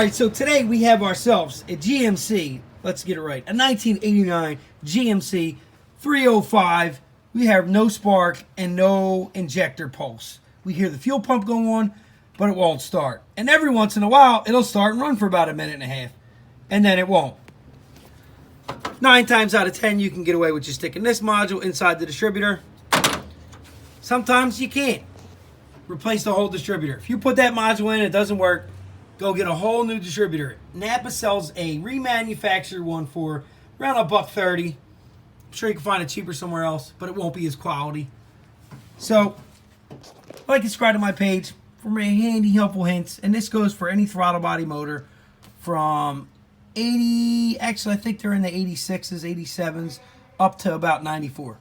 Alright, so today we have ourselves a GMC, let's get it right, a 1989 GMC 305. We have no spark and no injector pulse. We hear the fuel pump go on, but it won't start. And every once in a while, it'll start and run for about a minute and a half, and then it won't. 9 times out of 10, you can get away with just sticking this module inside the distributor. Sometimes you can't. Replace the whole distributor. If you put that module in, it doesn't work, go get a whole new distributor. Napa sells a remanufactured one for around $130. I'm sure you can find it cheaper somewhere else, but it won't be as quality. So, like and subscribe to my page for my handy, helpful hints. And this goes for any throttle body motor from 80, actually I think they're in the 86s, 87s, up to about 94.